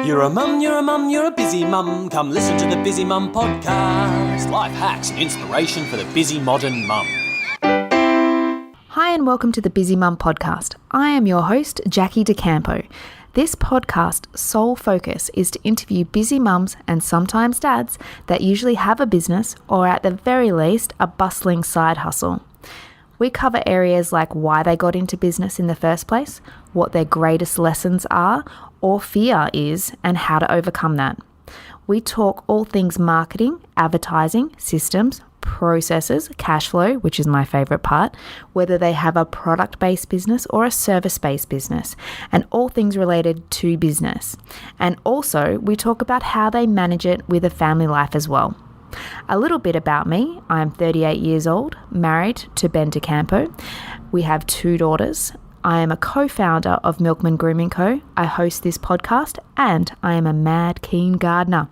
You're a mum, you're a mum, you're a busy mum. Come listen to the Busy Mum podcast. Life hacks and inspiration for the busy modern mum. Hi and welcome to the Busy Mum podcast. I am your host, Jackie DeCampo. This podcast's sole focus is to interview busy mums and sometimes dads that usually have a business or at the very least a bustling side hustle. We cover areas like why they got into business in the first place, what their greatest lessons are or fear is, and how to overcome that. We talk all things marketing, advertising, systems, processes, cash flow, which is my favorite part, whether they have a product-based business or a service-based business, and all things related to business. And also, we talk about how they manage it with a family life as well. A little bit about me. I'm 38 years old, married to Ben DeCampo. We have 2 daughters. I am a co-founder of Milkman Grooming Co. I host this podcast and I am a mad keen gardener.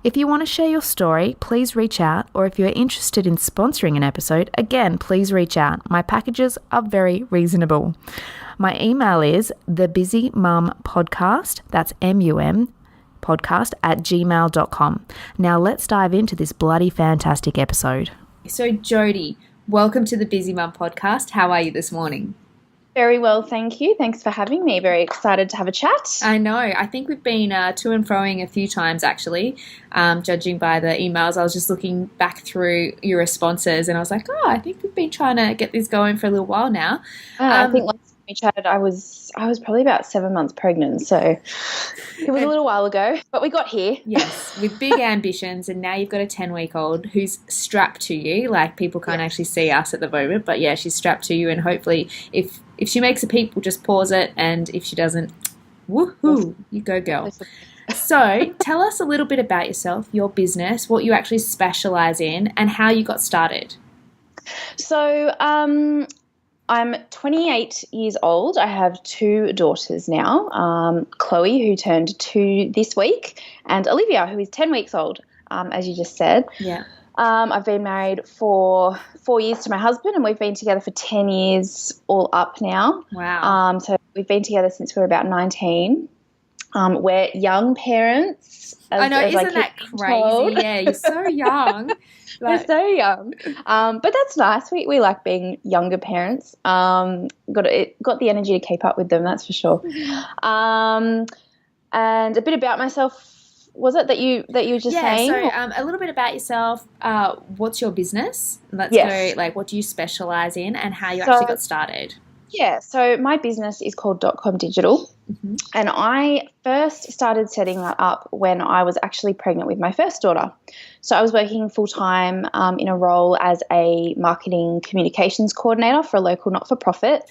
If you want to share your story, please reach out, or if you're interested in sponsoring an episode, again, please reach out. My packages are very reasonable. My email is thebusymumpodcast, that's M-U-M, podcast @gmail.com. Now let's dive into this bloody fantastic episode. So Jodie, welcome to the Busy Mum podcast. How are you this morning? Very well, thank you. Thanks for having me. Very excited to have a chat. I know. I think we've been to and froing a few times, actually, judging by the emails. I was just looking back through your responses and I was like, oh, I think we've been trying to get this going for a little while now. I think last time we chatted, I was probably about 7 months pregnant, so it was a little while ago, but we got here. Yes, with big ambitions, and now you've got a 10-week-old who's strapped to you. Like, people can't actually see us at the moment, but yeah, she's strapped to you, and hopefully if she makes a peep, we'll just pause it, and if she doesn't, woohoo, you go girl. So tell us a little bit about yourself, your business, what you actually specialize in, and how you got started. So I'm 28 years old. I have 2 daughters now, Chloe, who turned 2 this week, and Olivia, who is 10 weeks old, as you just said. Yeah. I've been married for 4 years to my husband, and we've been together for 10 years all up now. Wow. So we've been together since we were about 19. We're young parents. I know, isn't that crazy? Yeah, you're so young. We're so young. But that's nice. We like being younger parents. Got the energy to keep up with them, that's for sure. And a bit about myself. Was it that you were just saying? Yeah, so a little bit about yourself. What's your business? Let's go, like, what do you specialise in and how you actually got started? Yeah, so my business is called .com Digital, and I first started setting that up when I was actually pregnant with my first daughter. So I was working full-time in a role as a marketing communications coordinator for a local not-for-profit,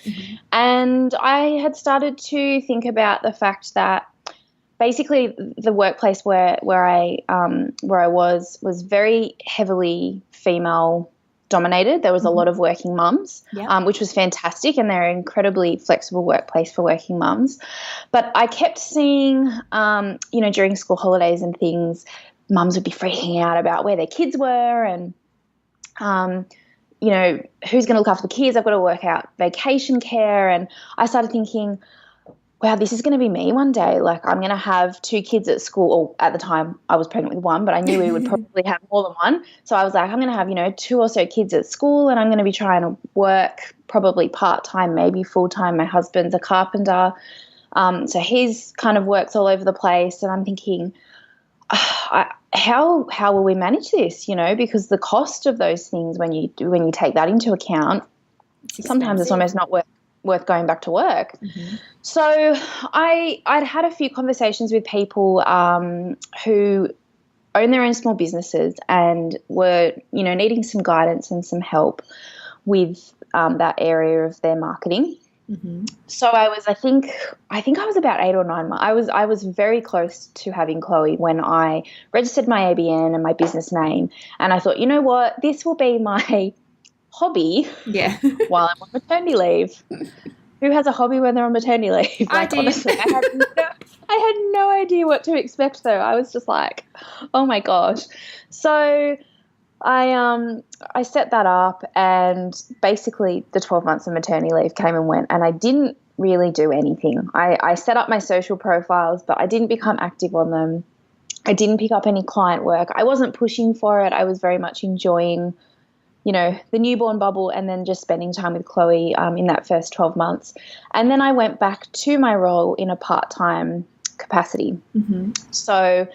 and I had started to think about the fact that basically the workplace where I was very heavily female dominated. There was a lot of working mums, which was fantastic, and they're an incredibly flexible workplace for working mums. But I kept seeing, during school holidays and things, mums would be freaking out about where their kids were and, who's going to look after the kids. I've got to work out vacation care. And I started thinking, wow, this is going to be me one day. Like, I'm going to have 2 kids at school. Or at the time I was pregnant with 1, but I knew we would probably have more than 1. So I was like, I'm going to have, 2 or so kids at school, and I'm going to be trying to work probably part-time, maybe full-time. My husband's a carpenter. So his kind of works all over the place. And I'm thinking, how will we manage this? Because the cost of those things, when you take that into account, sometimes it's almost not worth going back to work. So I'd had a few conversations with people who own their own small businesses and were, needing some guidance and some help with that area of their marketing. So I think I was about 8 or 9 months. I was very close to having Chloe when I registered my ABN and my business name, and I thought, you know what, this will be my hobby while I'm on maternity leave. Who has a hobby when they're on maternity leave? I do. Honestly, I had no idea what to expect, though. I was just like, oh my gosh. So I set that up, and basically the 12 months of maternity leave came and went, and I didn't really do anything. I set up my social profiles, but I didn't become active on them. I didn't pick up any client work. I wasn't pushing for it. I was very much enjoying, the newborn bubble and then just spending time with Chloe in that first 12 months. And then I went back to my role in a part-time capacity. Mm-hmm. So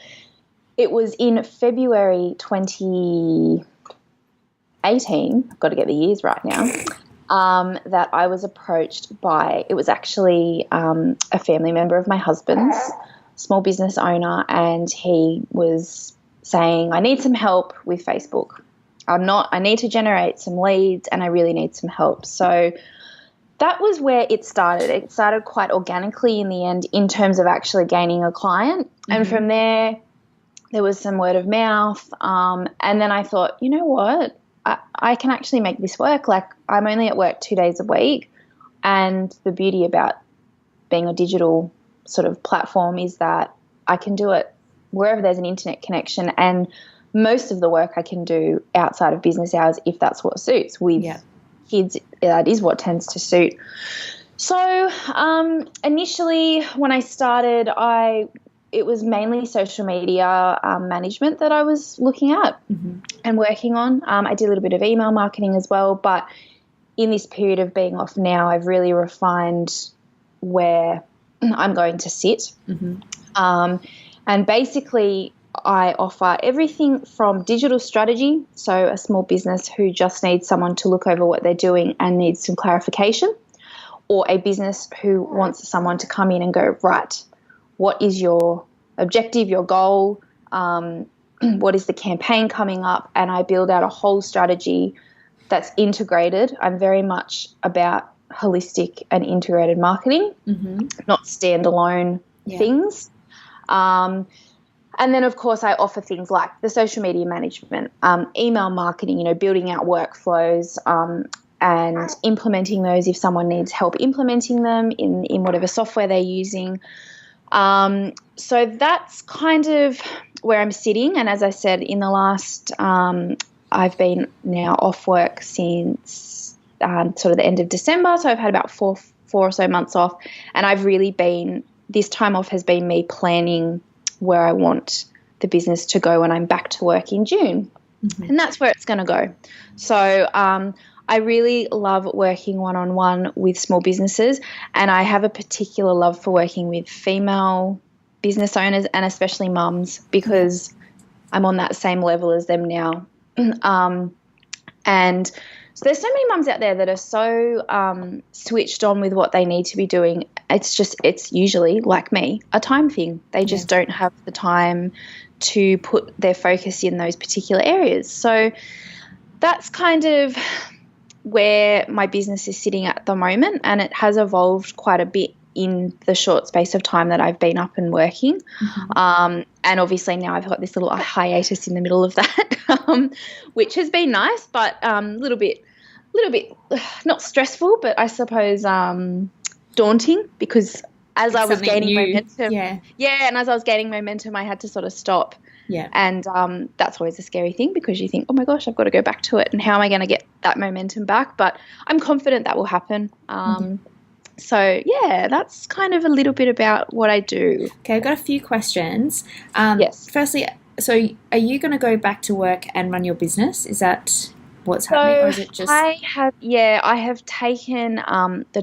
it was in February 2018, I've got to get the years right now, that I was approached by, it was actually a family member of my husband's, small business owner, and he was saying, I need some help with Facebook. I need to generate some leads and I really need some help. So that was where it started. It started quite organically in the end in terms of actually gaining a client. Mm-hmm. And from there was some word of mouth. And then I thought, you know what? I can actually make this work. Like, I'm only at work 2 days a week. And the beauty about being a digital sort of platform is that I can do it wherever there's an internet connection, and most of the work I can do outside of business hours if that's what suits. With kids, that is what tends to suit. So initially when I started, it was mainly social media management that I was looking at and working on. I did a little bit of email marketing as well, but in this period of being off now, I've really refined where I'm going to sit. And basically I offer everything from digital strategy, so a small business who just needs someone to look over what they're doing and needs some clarification, or a business who wants someone to come in and go, right, what is your objective, your goal, what is the campaign coming up, and I build out a whole strategy that's integrated. I'm very much about holistic and integrated marketing, not standalone things. And then, of course, I offer things like the social media management, email marketing, building out workflows and implementing those if someone needs help implementing them in whatever software they're using. So that's kind of where I'm sitting. And as I said, in the last I've been now off work since sort of the end of December. So I've had about four or so months off. And I've really been, this time off has been me planning where I want the business to go when I'm back to work in June. And that's where it's going to go. So I really love working one-on-one with small businesses, and I have a particular love for working with female business owners and especially mums, because I'm on that same level as them now. And so there's so many mums out there that are so switched on with what they need to be doing. It's usually, like me, a time thing. They just don't have the time to put their focus in those particular areas. So that's kind of where my business is sitting at the moment, and it has evolved quite a bit in the short space of time that I've been up and working. And obviously now I've got this little hiatus in the middle of that, which has been nice, but a little bit not stressful, but I suppose daunting, because as I was gaining momentum, and as I was gaining momentum, I had to sort of stop. And that's always a scary thing, because you think, oh my gosh, I've got to go back to it, and how am I going to get that momentum back? But I'm confident that will happen. So, that's kind of a little bit about what I do. Okay, I've got a few questions. Yes. Firstly, so are you going to go back to work and run your business? Is that what's happening, or is it just... I have taken the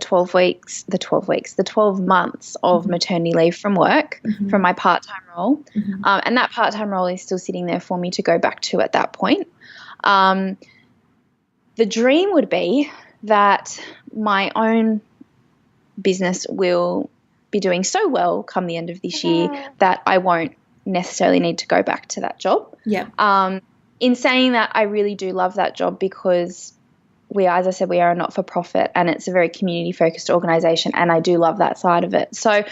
12 months of maternity leave from work, from my part-time role, and that part-time role is still sitting there for me to go back to at that point. The dream would be that my own business will be doing so well come the end of this year that I won't necessarily need to go back to that job. In saying that, I really do love that job, because as I said, we are a not-for-profit, and it's a very community-focused organisation, and I do love that side of it. So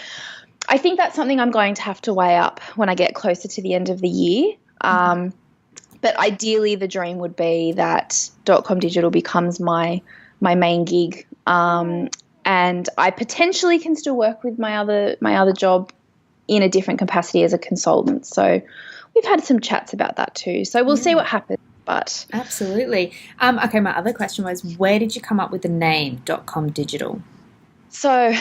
I think that's something I'm going to have to weigh up when I get closer to the end of the year. But ideally, the dream would be that .com Digital becomes my main gig, and I potentially can still work with my other job in a different capacity as a consultant. So we've had some chats about that too. So we'll see what happens. But absolutely. Okay, my other question was, where did you come up with the name .com Digital? So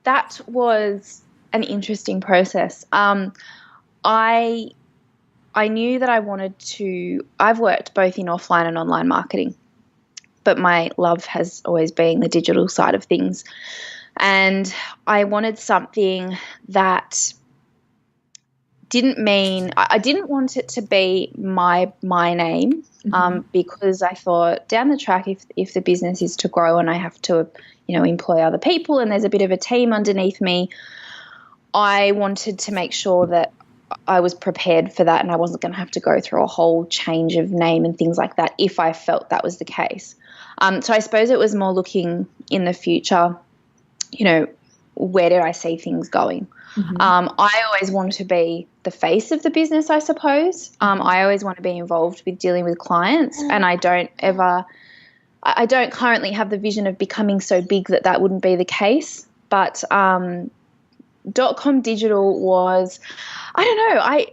that was an interesting process. I knew that I wanted to – I've worked both in offline and online marketing, but my love has always been the digital side of things. And I wanted something that didn't mean – I didn't want it to be my name, because I thought down the track, if the business is to grow and I have to, employ other people and there's a bit of a team underneath me, I wanted to make sure that I was prepared for that and I wasn't going to have to go through a whole change of name and things like that if I felt that was the case. So I suppose it was more looking in the future, where did I see things going? I always want to be the face of the business, I suppose. I always want to be involved with dealing with clients, and I don't currently have the vision of becoming so big that wouldn't be the case. But .com digital was, I don't know,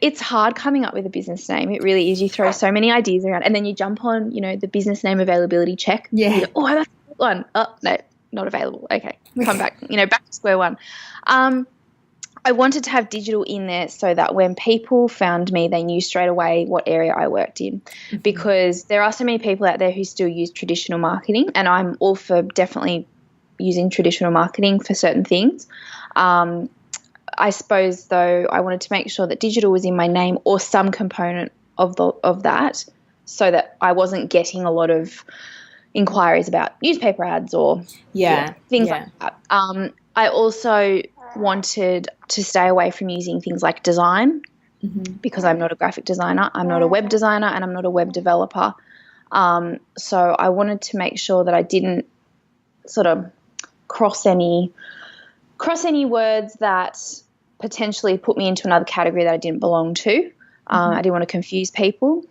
it's hard coming up with a business name. It really is. You throw so many ideas around and then you jump on, the business name availability check. Yeah. You go, oh, that's a good one. Oh, no, not available. Okay, come back, back to square one. I wanted to have digital in there so that when people found me, they knew straight away what area I worked in, because there are so many people out there who still use traditional marketing, and I'm all for definitely using traditional marketing for certain things. I suppose, though, I wanted to make sure that digital was in my name or some component of that, so that I wasn't getting a lot of inquiries about newspaper ads or things like that. I also wanted to stay away from using things like design, because I'm not a graphic designer, I'm not a web designer, and I'm not a web developer. So I wanted to make sure that I didn't sort of cross any words that potentially put me into another category that I didn't belong to. I didn't want to confuse people.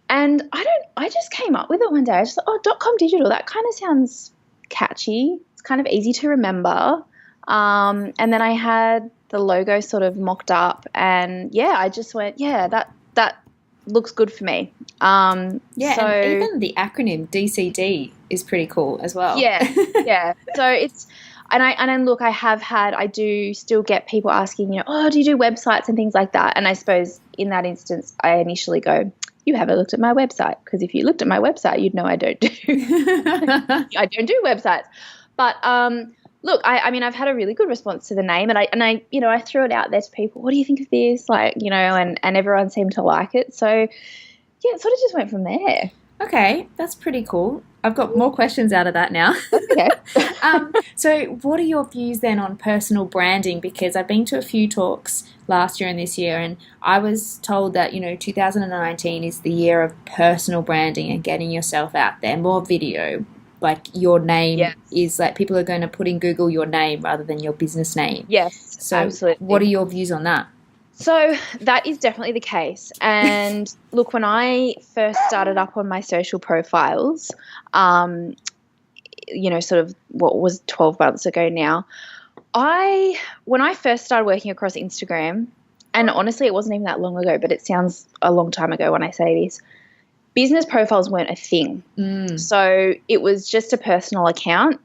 And I just came up with it one day. I just thought, .com digital, that kind of sounds catchy. It's kind of easy to remember. And then I had the logo sort of mocked up, and I just went, that looks good for me. So, and even the acronym DCD is pretty cool as well. Yeah. So it's, and look, I do still get people asking, do you do websites and things like that? And I suppose in that instance, I initially go, you haven't looked at my website, because if you looked at my website, you'd know I don't do websites. But look, I mean, I've had a really good response to the name, and I threw it out there to people. What do you think of this? And everyone seemed to like it. So it sort of just went from there. Okay, that's pretty cool. I've got more questions out of that now. Okay. So what are your views then on personal branding? Because I've been to a few talks last year and this year, and I was told that, 2019 is the year of personal branding and getting yourself out there, more video. Like your name is like people are going to put in Google your name rather than your business name. Yes, so absolutely. What are your views on that? So that is definitely the case. And look, when I first started up on my social profiles, sort of what was 12 months ago now, when I first started working across Instagram, and honestly it wasn't even that long ago, but it sounds a long time ago when I say this, business profiles weren't a thing. So it was just a personal account,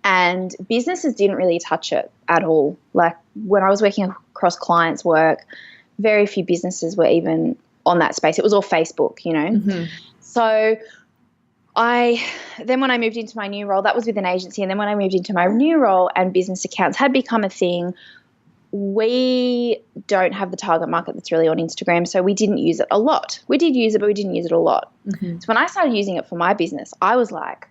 and businesses didn't really touch it at all. Like when I was working across clients' work, very few businesses were even on that space. It was all Facebook, So then when I moved into my new role, that was with an agency, and then when I moved into my new role and business accounts had become a thing, we don't have the target market that's really on Instagram, so we didn't use it a lot. We did use it, but we didn't use it a lot. So when I started using it for my business, I was like,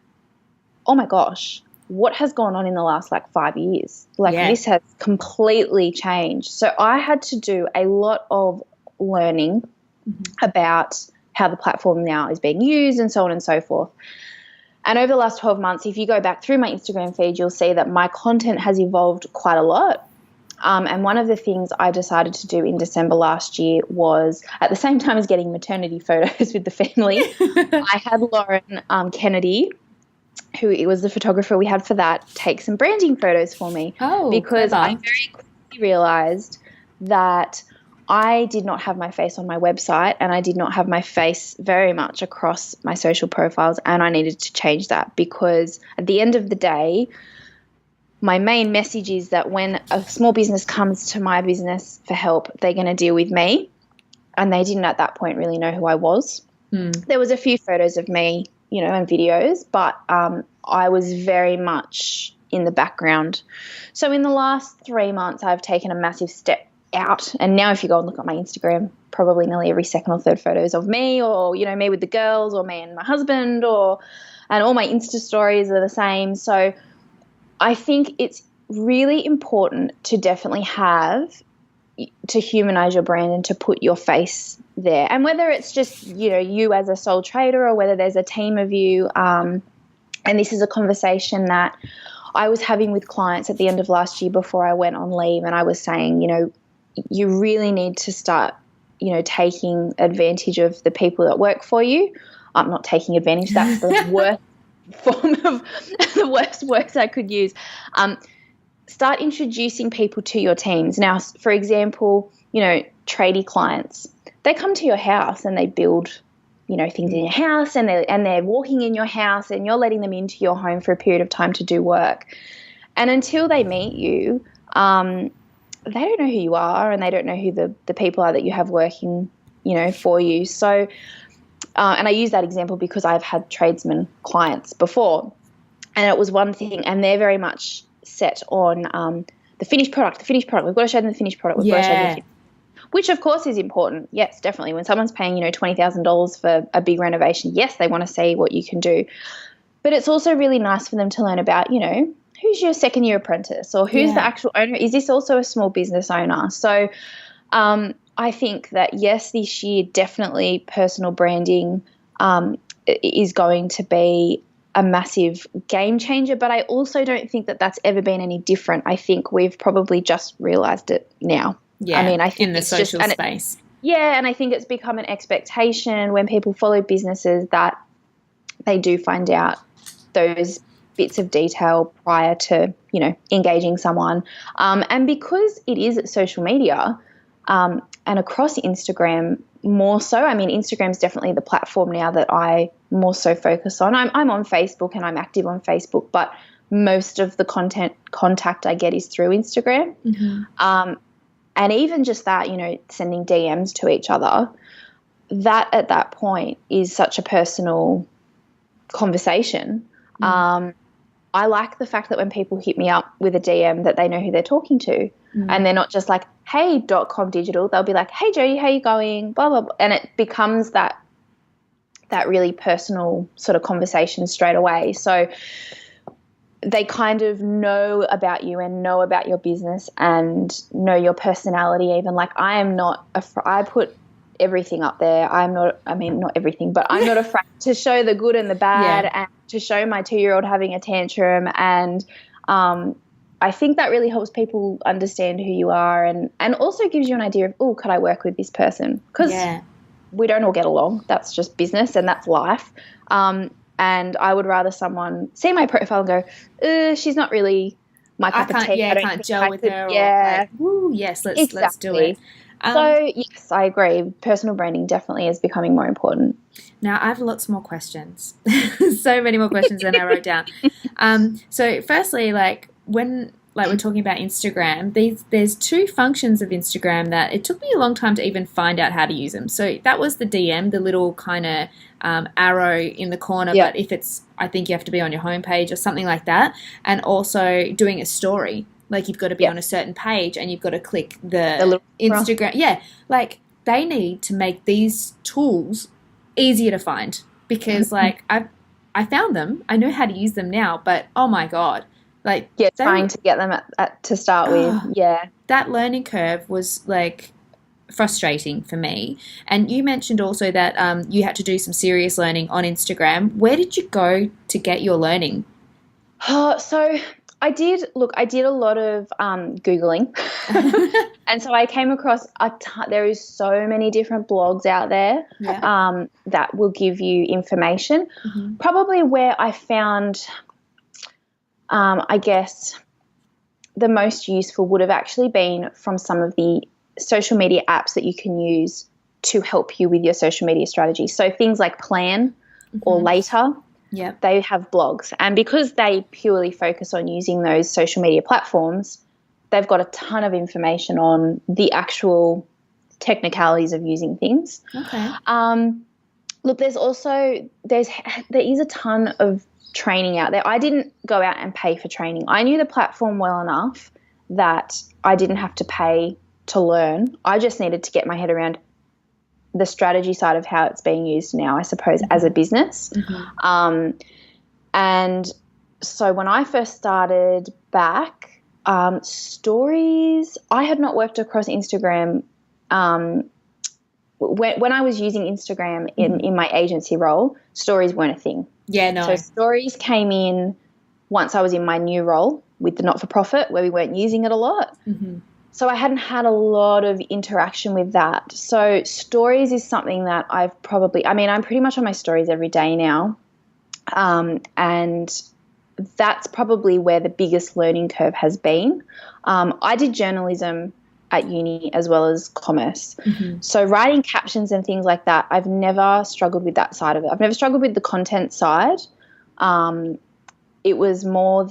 oh my gosh, what has gone on in the last 5 years? This has completely changed. So I had to do a lot of learning about how the platform now is being used and so on and so forth. And over the last 12 months, if you go back through my Instagram feed, you'll see that my content has evolved quite a lot. And one of the things I decided to do in December last year was, at the same time as getting maternity photos with the family, I had Lauren Kennedy, who was the photographer we had for that, take some branding photos for me. Because I very quickly realised that I did not have my face on my website, and I did not have my face very much across my social profiles, and I needed to change that, because at the end of the day, my main message is that when a small business comes to my business for help, they're going to deal with me. And they didn't at that point really know who I was. There was a few photos of me, and videos, but I was very much in the background. So in the last 3 months, I've taken a massive step out. And now if you go and look at my Instagram, probably nearly every second or third photo is of me, or, me with the girls, or me and my husband, and all my Insta stories are the same. So I think it's really important to definitely to humanize your brand and to put your face there. And whether it's just, you as a sole trader, or whether there's a team of you, and this is a conversation that I was having with clients at the end of last year before I went on leave, and I was saying, you really need to start, taking advantage of the people that work for you. I'm not taking advantage. That's the worst form of the worst words I could use. Start introducing people to your teams. Now, for example, tradie clients, they come to your house and they build, things in your house, and they're walking in your house, and you're letting them into your home for a period of time to do work. And until they meet you, they don't know who you are, and they don't know who the people are that you have working, for you. So, and I use that example because I've had tradesmen clients before, and it was one thing, and they're very much set on the finished product. We've got to show them the finished product. We've got to show them the finished, which of course is important. Yes, definitely. When someone's paying, $20,000 for a big renovation, yes, they want to see what you can do. But it's also really nice for them to learn about, who's your second year apprentice, or who's the actual owner? Is this also a small business owner? So I think that, yes, this year definitely personal branding is going to be a massive game changer, but I also don't think that that's ever been any different. I think we've probably just realised it now. Yeah, I mean, I think in the social space. And I think it's become an expectation when people follow businesses that they do find out those bits of detail prior to, engaging someone. And because it is social media, and across Instagram more so, I mean, Instagram is definitely the platform now that I more so focus on. I'm on Facebook, and I'm active on Facebook, but most of the contact I get is through Instagram. And even just that, sending DMs to each other, that at that point is such a personal conversation. I like the fact that when people hit me up with a DM that they know who they're talking to, and they're not just like, hey, .com digital. They'll be like, hey, Jodie, how you going? Blah, blah, blah. And it becomes that really personal sort of conversation straight away. So they kind of know about you and know about your business and know your personality even. Like, I am not I put everything up there. Not everything, but I'm not afraid to show the good and the bad, and to show my 2-year-old having a tantrum. And I think that really helps people understand who you are, and also gives you an idea of, oh, could I work with this person? Because we don't all get along. That's just business, and that's life. And I would rather someone see my profile and go, she's not really my cup of tea. Yeah, I can't gel with her. Yeah. Or like, woo, yes, let's do it. So, yes, I agree. Personal branding definitely is becoming more important. Now, I have lots more questions. So many more questions than I wrote down. So, firstly, when we're talking about Instagram, there's 2 functions of Instagram that it took me a long time to even find out how to use them. So that was the DM, the little kind of arrow in the corner, but I think you have to be on your homepage or something like that, and also doing a story. Like, you've got to be on a certain page, and you've got to click the Instagram. Yeah, they need to make these tools easier to find, because I found them. I know how to use them now, but oh my God. Trying to get them to start with. That learning curve was frustrating for me. And you mentioned also that you had to do some serious learning on Instagram. Where did you go to get your learning? So I did a lot of Googling. And so I came across there is so many different blogs out there that will give you information. Probably where I found I guess the most useful would have actually been from some of the social media apps that you can use to help you with your social media strategy. So things like Plan or Later, Yep. they have blogs. And because they purely focus on using those social media platforms, they've got a ton of information on the actual technicalities of using things. Okay. Look, there is a ton of training out there. I didn't go out and pay for training. I knew the platform well enough that I didn't have to pay to learn. I just needed to get my head around the strategy side of how it's being used now, I suppose, as a business. And so when I first started back, stories, I had not worked across Instagram. When I was using Instagram in my agency role, stories weren't a thing. Yeah, no. So stories came in once I was in my new role with the not-for-profit, where we weren't using it a lot. So I hadn't had a lot of interaction with that. So stories is something that I'm pretty much on my stories every day now. And that's probably where the biggest learning curve has been. I did journalism at uni as well as commerce. So writing captions and things like that, I've never struggled with that side of it. I've never struggled with the content side. It was more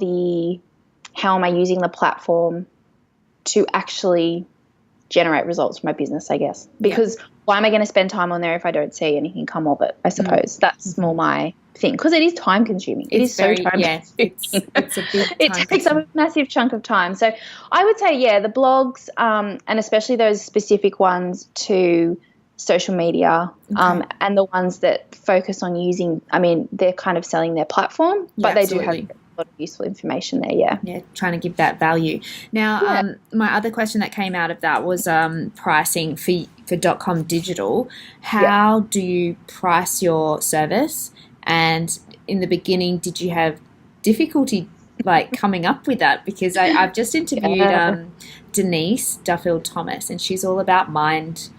how am I using the platform to actually generate results for my business, I guess. Because why am I going to spend time on there if I don't see anything come of it, I suppose. That's more my thing, because it is time consuming. It's so time consuming. It's a big It takes up a massive chunk of time. So I would say, the blogs, and especially those specific ones to social media, and the ones that focus on using, they're kind of selling their platform, but they do have a lot of useful information there, Yeah, trying to give that value. Now, my other question that came out of that was pricing for .com digital. How do you price your service? And in the beginning, did you have difficulty coming up with that? Because I've just interviewed Denise Duffield-Thomas, and she's all about mindset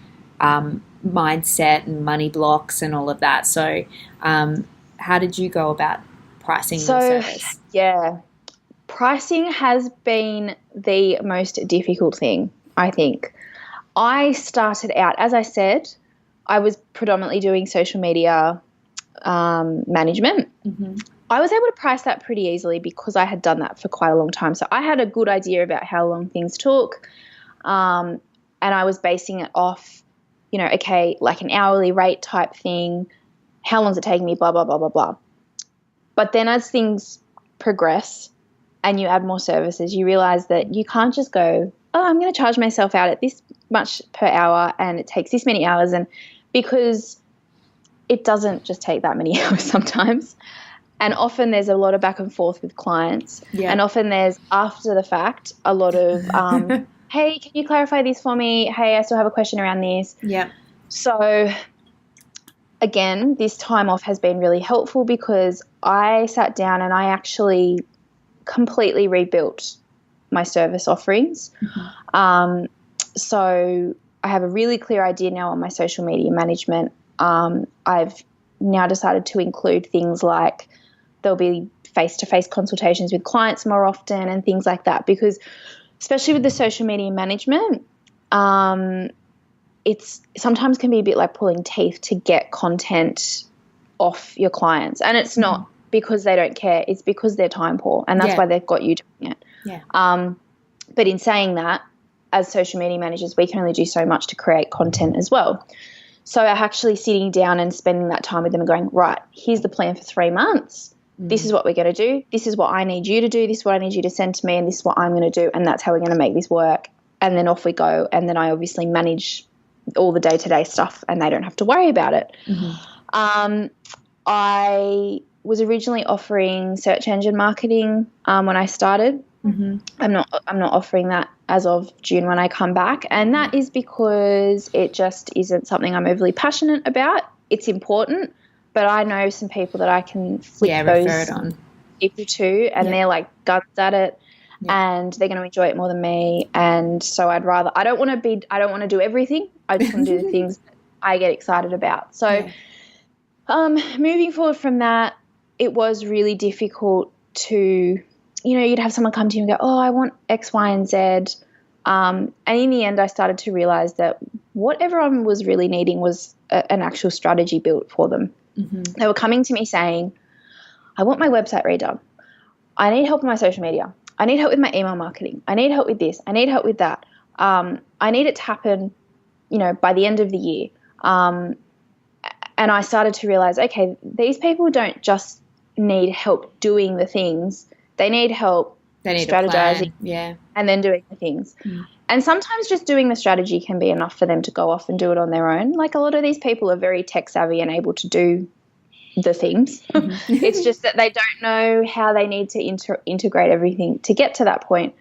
and money blocks and all of that. So how did you go about pricing your service? Pricing has been the most difficult thing, I think. I started out, as I said, I was predominantly doing social media management. I was able to price that pretty easily because I had done that for quite a long time. So I had a good idea about how long things took, and I was basing it off, like an hourly rate type thing. How long is it taking me? Blah, blah, blah, blah, blah. But then as things progress and you add more services, you realize that you can't just go, I'm going to charge myself out at this much per hour and it takes this many hours, and because it doesn't just take that many hours sometimes. And often there's a lot of back and forth with clients. And often there's, after the fact, a lot of, hey, can you clarify this for me? Hey, I still have a question around this. So again, this time off has been really helpful because I sat down and I actually completely rebuilt my service offerings. So I have a really clear idea now on my social media management. I've now decided to include things like there'll be face-to-face consultations with clients more often and things like that, because especially with the social media management, it's sometimes can be a bit like pulling teeth to get content off your clients. And it's not because they don't care, it's because they're time poor, and that's why they've got you doing it. But in saying that, as social media managers, we can only do so much to create content as well. So actually sitting down and spending that time with them and going, right, here's the plan for 3 months. This is what we're going to do. This is what I need you to do. This is what I need you to send to me, and this is what I'm going to do, and that's how we're going to make this work. And then off we go. And then I obviously manage all the day-to-day stuff, and they don't have to worry about it. I was originally offering search engine marketing when I started. I'm not offering that as of June when I come back, and that is because it just isn't something I'm overly passionate about. It's important, but I know some people that I can flick those people to, and they're like guns at it, and they're going to enjoy it more than me. And so I don't want to do everything. I just want to do the things that I get excited about. So moving forward from that, it was really difficult to, you'd have someone come to you and go, oh, I want X, Y, and Z. And in the end, I started to realize that what everyone was really needing was an actual strategy built for them. They were coming to me saying, I want my website redone. I need help with my social media. I need help with my email marketing. I need help with this. I need help with that. I need it to happen, by the end of the year. And I started to realize, okay, these people don't just need help doing the things. They need help strategizing, and then doing the things. And sometimes just doing the strategy can be enough for them to go off and do it on their own. Like, a lot of these people are very tech savvy and able to do the things. It's just that they don't know how they need to integrate everything to get to that point.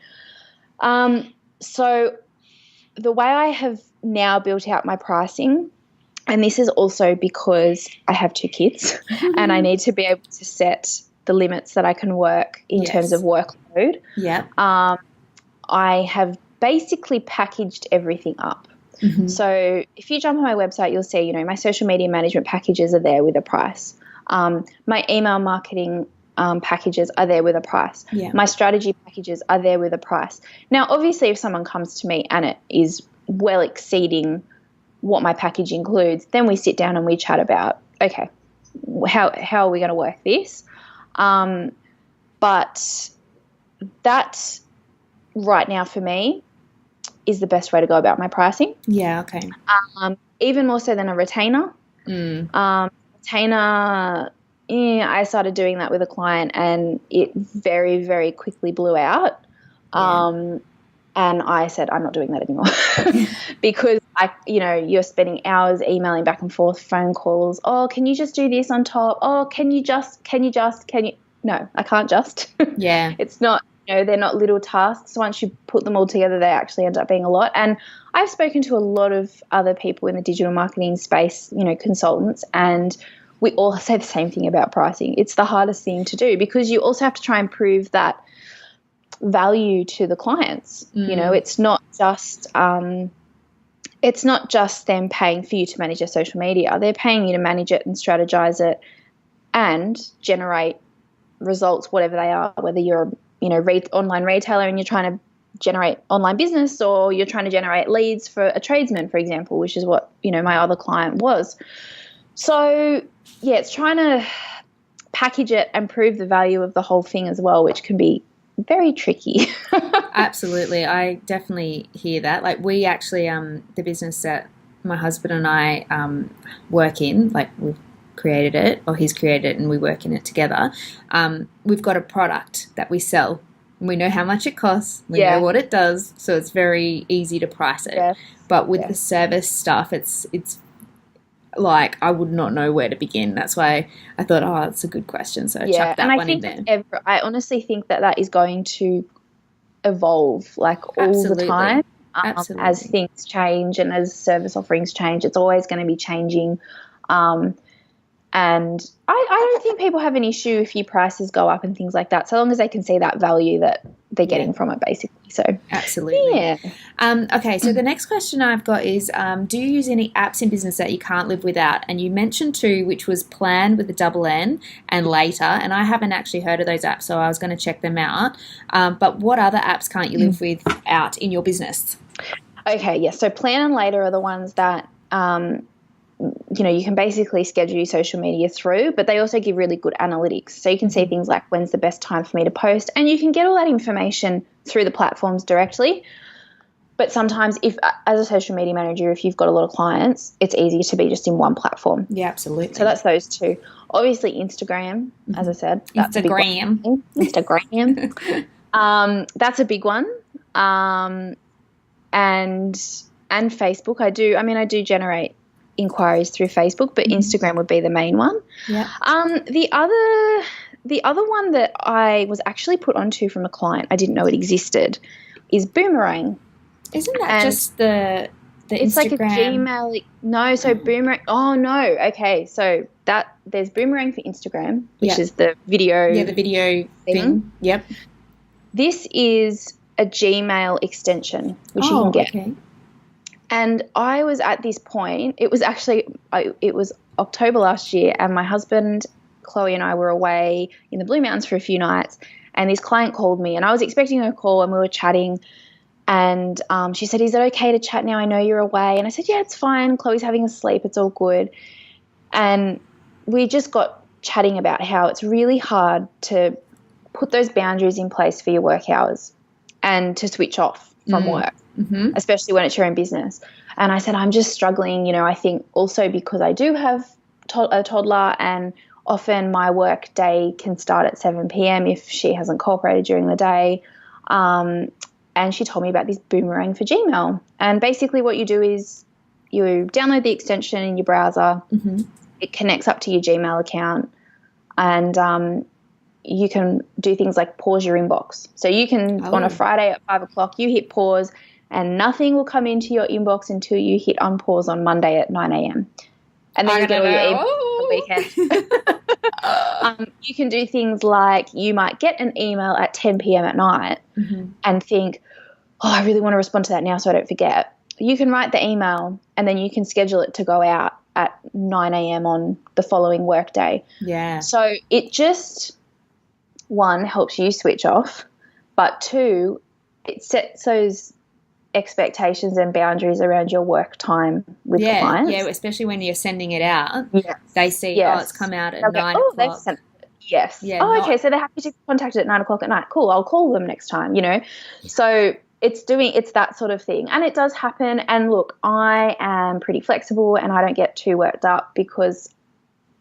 So the way I have now built out my pricing, and this is also because I have 2 kids and I need to be able to set the limits that I can work in terms of workload. Yeah. I have basically packaged everything up. So if you jump on my website, you'll see, my social media management packages are there with a price. My email marketing packages are there with a price. My strategy packages are there with a price. Now, obviously, if someone comes to me and it is well exceeding what my package includes, then we sit down and we chat about, okay, how are we going to work this? But that right now for me is the best way to go about my pricing. Yeah, okay. Even more so than a retainer. Retainer, I started doing that with a client and it very, very quickly blew out. And I said, I'm not doing that anymore because you're spending hours emailing back and forth, phone calls. Oh, can you just do this on top? Oh, can you? No, I can't just. Yeah. It's not, they're not little tasks. Once you put them all together, they actually end up being a lot. And I've spoken to a lot of other people in the digital marketing space, consultants, and we all say the same thing about pricing. It's the hardest thing to do because you also have to try and prove that value to the clients. It's not just them paying for you to manage their social media. They're paying you to manage it and strategize it and generate results, whatever they are, whether you're online retailer and you're trying to generate online business, or you're trying to generate leads for a tradesman, for example, which is what my other client was. So yeah, it's trying to package it and prove the value of the whole thing as well, which can be very tricky. Absolutely. I definitely hear that. Like, we actually, the business that my husband and I work in, like, we've created it, or he's created it, and we work in it together. We've got a product that we sell. We know how much it costs. We know what it does, so it's very easy to price it. Yeah. But with the service stuff, it's like, I would not know where to begin. That's why I thought, that's a good question. So I chucked that one in there. I honestly think that is going to evolve, like, all the time. As things change and as service offerings change, it's always going to be changing. And I don't think people have an issue if your prices go up and things like that, so long as they can see that value that they're getting from it, basically. So absolutely. Yeah. Okay, so the next question I've got is, do you use any apps in business that you can't live without? And you mentioned 2, which was Plan with a double N and Later, and I haven't actually heard of those apps, so I was going to check them out. But what other apps can't you live without in your business? Okay, yes. So Plan and Later are the ones that you can basically schedule your social media through, but they also give really good analytics. So you can see things like, when's the best time for me to post, and you can get all that information through the platforms directly. But sometimes, as a social media manager, if you've got a lot of clients, it's easier to be just in one platform. Yeah, absolutely. So that's those 2. Obviously Instagram, as I said. That's Instagram. A big one. Instagram. That's a big one. And Facebook. I do generate inquiries through Facebook, but Instagram would be the main one. Yeah. The other one that I was actually put onto from a client, I didn't know it existed, is Boomerang. Isn't that just the it's Instagram? It's like a Gmail. No, so Boomerang. Oh no. Okay, so there's Boomerang for Instagram, which is the video. Yeah, the video thing. Yep. This is a Gmail extension, which you can get. Okay. And I was at this point, it was October last year, and my husband, Chloe, and I were away in the Blue Mountains for a few nights, and this client called me, and I was expecting her call, and we were chatting, and she said, is it okay to chat now? I know you're away. And I said, yeah, it's fine. Chloe's having a sleep. It's all good. And we just got chatting about how it's really hard to put those boundaries in place for your work hours and to switch off from work, especially when it's your own business. And I said, I'm just struggling, you know, I think also because I do have a toddler, and often my work day can start at 7 p.m. if she hasn't cooperated during the day. And she told me about this Boomerang for Gmail. And basically what you do is you download the extension in your browser. It connects up to your Gmail account, and you can do things like pause your inbox. So you can, on a Friday at 5 o'clock, you hit pause and nothing will come into your inbox until you hit unpause on Monday at 9 a.m. And then you get all your emails on the weekend. You can do things like you might get an email at 10 p.m. at night and think, oh, I really want to respond to that now so I don't forget. You can write the email and then you can schedule it to go out at 9 a.m. on the following work day. Yeah. So it just, one, helps you switch off, but two, it sets those expectations and boundaries around your work time with clients. Yeah, especially when you're sending it out. Yes. They see, oh, it's come out at 9 o'clock. They've sent it. Yes. Yeah, okay, so they're happy to contact it at 9 o'clock at night. Cool, I'll call them next time, you know. So it's that sort of thing. And it does happen. And look, I am pretty flexible and I don't get too worked up because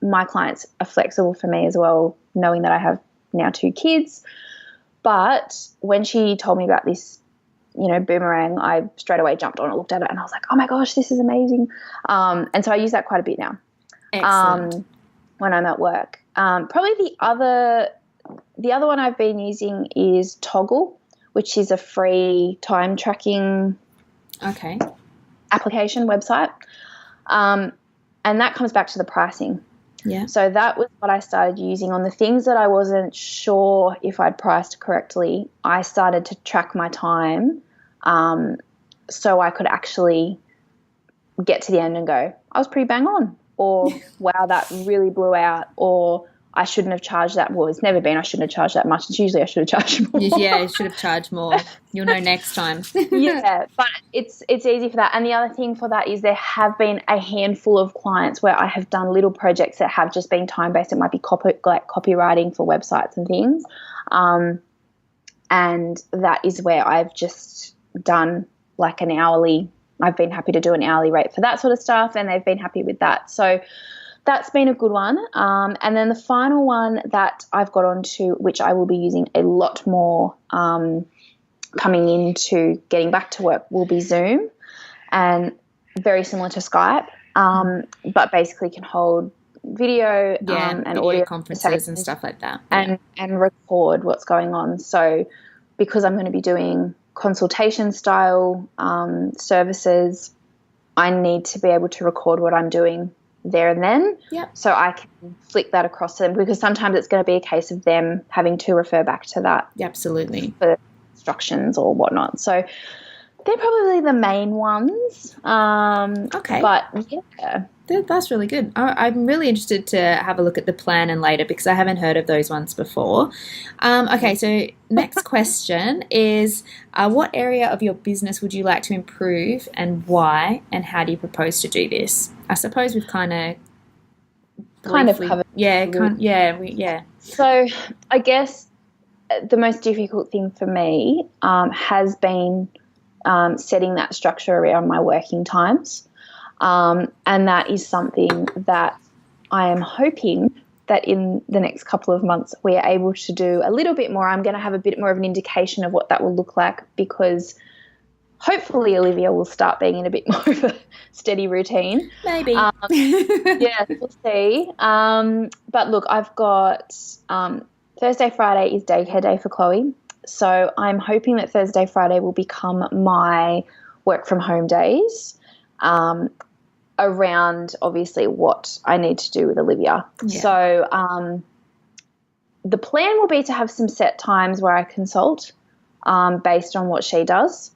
my clients are flexible for me as well, knowing that I have now 2 kids. But when she told me about this, you know, Boomerang, I straight away jumped on it, looked at it, and I was like, oh my gosh, this is amazing. And so I use that quite a bit now. Excellent. When I'm at work. Probably the other one I've been using is Toggle, which is a free time tracking application website. And that comes back to the pricing. Yeah. So that was what I started using on the things that I wasn't sure if I'd priced correctly. I started to track my time so I could actually get to the end and go, I was pretty bang on, or wow, that really blew out, or I shouldn't have charged that. Well, it's never been I shouldn't have charged that much. It's usually I should have charged more. Yeah, you should have charged more. You'll know next time. Yeah, but it's easy for that. And the other thing for that is there have been a handful of clients where I have done little projects that have just been time-based. It might be copywriting for websites and things. And that is where I've just done like an hourly. I've been happy to do an hourly rate for that sort of stuff, and they've been happy with that. So that's been a good one. And then the final one that I've got onto, which I will be using a lot more coming into getting back to work, will be Zoom, and very similar to Skype, but basically can hold video and audio conferences and stuff like that. And record what's going on. So because I'm going to be doing consultation style services, I need to be able to record what I'm doing there and then, so I can flick that across to them, because sometimes it's going to be a case of them having to refer back to that absolutely for instructions or whatnot. So they're probably the main ones. But yeah, that's really good. I'm really interested to have a look at the Plan and Later, because I haven't heard of those ones before. Okay, so next question is, what area of your business would you like to improve and why, and how do you propose to do this? I suppose we've kind of covered. Yeah. So I guess the most difficult thing for me has been setting that structure around my working times. And that is something that I am hoping that in the next couple of months we are able to do a little bit more. I'm going to have a bit more of an indication of what that will look like, because hopefully Olivia will start being in a bit more of a steady routine. Maybe. Yeah, we'll see. But look, I've got Thursday, Friday is daycare day for Chloe. So I'm hoping that Thursday, Friday will become my work from home days, around obviously what I need to do with Olivia. Yeah. So the plan will be to have some set times where I consult based on what she does.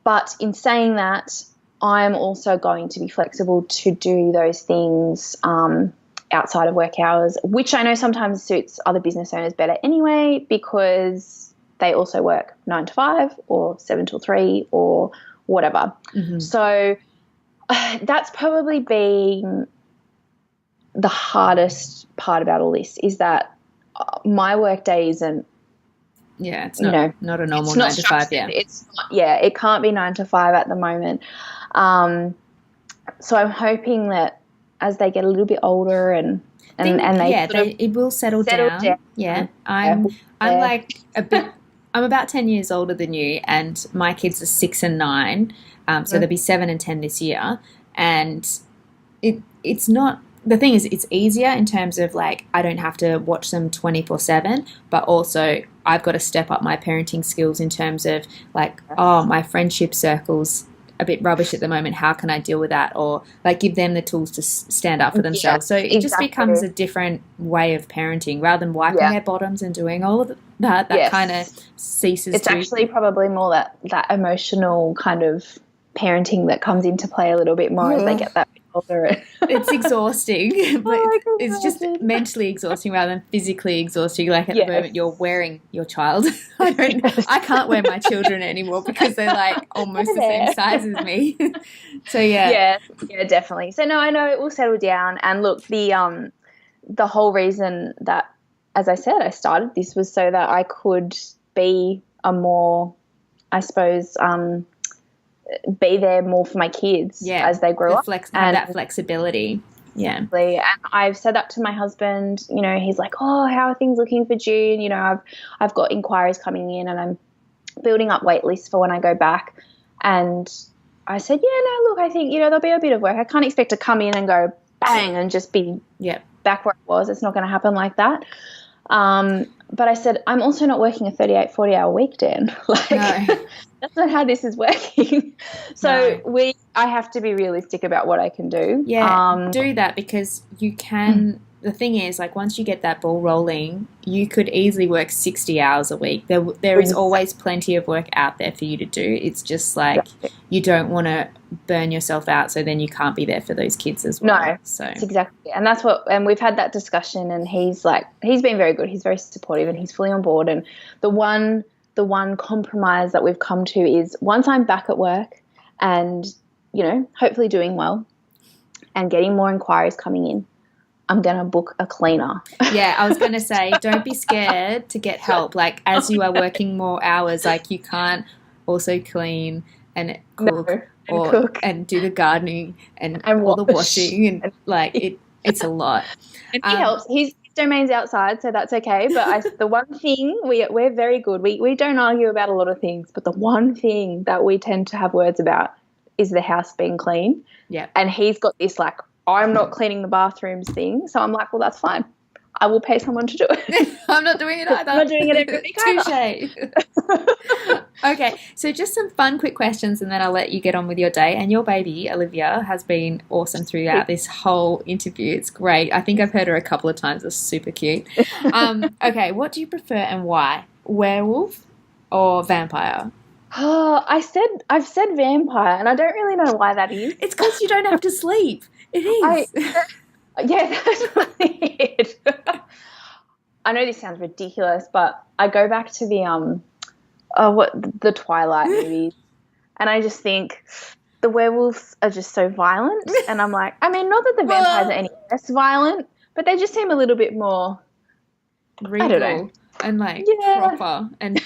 But in saying that, I'm also going to be flexible to do those things outside of work hours, which I know sometimes suits other business owners better anyway, because they also work 9 to 5 or 7 till 3 or whatever. Mm-hmm. So that's probably been the hardest part about all this is that my work day isn't, it's not, not a normal 9 to 5. Yeah. It's not, it can't be 9 to 5 at the moment. So I'm hoping that as they get a little bit older and it will settle down. Yeah. I'm like I'm about 10 years older than you, and my kids are 6 and 9. So they'll be 7 and 10 this year. And it's not, the thing is, it's easier in terms of like, I don't have to watch them 24/7, but also I've got to step up my parenting skills in terms of like, my friendship circle's a bit rubbish at the moment. How can I deal with that? Or like give them the tools to stand up for themselves. So it just becomes a different way of parenting rather than wiping their bottoms and doing all of that. That kind of ceases. It's actually probably more that emotional kind of parenting that comes into play a little bit more as they get that bit older. It's exhausting, but it's just mentally exhausting rather than physically exhausting. Like at the moment you're wearing your child. I can't wear my children anymore because they're like almost the same size as me. So yeah, definitely. So no, I know it will settle down. And look, the whole reason that, as I said, I started this was so that I could be a more, I suppose, be there more for my kids as they grow up. And that flexibility. Yeah. And I've said that to my husband. You know, he's like, oh, how are things looking for June? You know, I've got inquiries coming in and I'm building up wait lists for when I go back. And I said, look, I think, there'll be a bit of work. I can't expect to come in and go bang and just be back where I was. It's not going to happen like that. But I said, I'm also not working a 38, 40-hour week, Dan. That's not how this is working. So I have to be realistic about what I can do. Yeah, do that because you can. The thing is, like, once you get that ball rolling, you could easily work 60 hours a week. There is always plenty of work out there for you to do. It's just like you don't want to burn yourself out, so then you can't be there for those kids as well. No, that's exactly. And that's and we've had that discussion, and he's been very good. He's very supportive, and he's fully on board. And the one compromise that we've come to is once I'm back at work and, hopefully doing well and getting more inquiries coming in, I'm going to book a cleaner. Yeah, I was going to say, don't be scared to get help. Like, as you are working more hours, like, you can't also clean and cook and do the gardening and all the washing. And, like, it's a lot. And he helps. His domain's outside, so that's okay. But the one thing, we're very good. We don't argue about a lot of things, but the one thing that we tend to have words about is the house being clean. Yeah. And he's got this, like, I'm not cleaning the bathrooms thing. So I'm like, well, that's fine. I will pay someone to do it. I'm not doing it either. I'm not doing it every week either. Touche. Okay, so just some fun, quick questions, and then I'll let you get on with your day. And your baby, Olivia, has been awesome throughout this whole interview. It's great. I think I've heard her a couple of times. It's super cute. Okay, what do you prefer and why? Werewolf or vampire? Oh, I've said vampire, and I don't really know why that is. It's because you don't have to sleep. It is. That's really it. I know this sounds ridiculous, but I go back to the Twilight movies, and I just think the werewolves are just so violent, and I'm like, I mean, not that the vampires are any less violent, but they just seem a little bit more regal. I don't know. And like proper and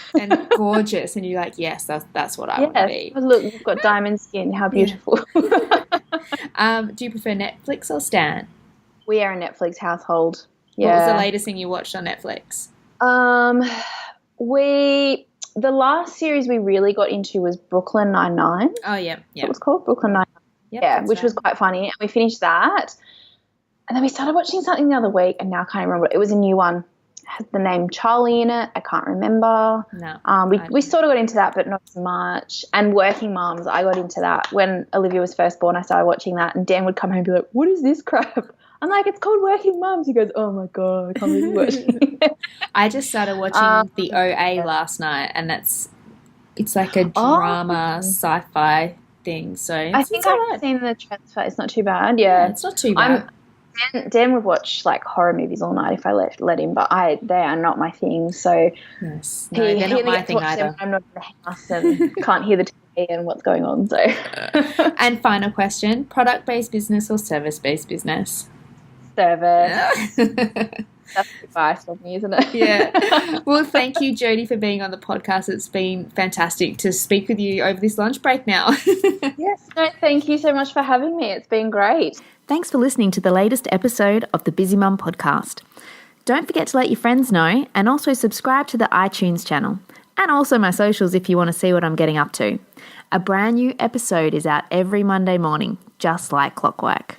gorgeous, and you're like, yes, that's what I want to be. Look, you've got diamond skin. How beautiful. Do you prefer Netflix or Stan? We are a Netflix household. Yeah. What was the latest thing you watched on Netflix? The last series we really got into was Brooklyn Nine-Nine. Oh yeah, yeah. It was called Brooklyn Nine-Nine. Which was quite funny, and we finished that, and then we started watching something the other week, and now I can't remember. It was a new one. Had the name Charlie in it. I can't remember. No. We sort of got into that, but not as much. And Working Moms, I got into that. When Olivia was first born, I started watching that, and Dan would come home and be like, what is this crap? I'm like, it's called Working Moms. He goes, oh, my God, I can't believe you're watching it. I just started watching the OA last night, and it's like a drama sci-fi thing. So I think I've seen the transfer. It's not too bad. Yeah, it's not too bad. Dan would watch like horror movies all night if I let him, but they are not my thing. So yes, no, they're not my thing either. I'm not in the house and can't hear the TV and what's going on. So, and final question: product-based business or service-based business? service. That's advice from me, isn't it? Yeah. Well, thank you, Jodie, for being on the podcast. It's been fantastic to speak with you over this lunch break now. Yes. No, thank you so much for having me. It's been great. Thanks for listening to the latest episode of the Busy Mum podcast. Don't forget to let your friends know and also subscribe to the iTunes channel and also my socials if you want to see what I'm getting up to. A brand new episode is out every Monday morning, just like clockwork.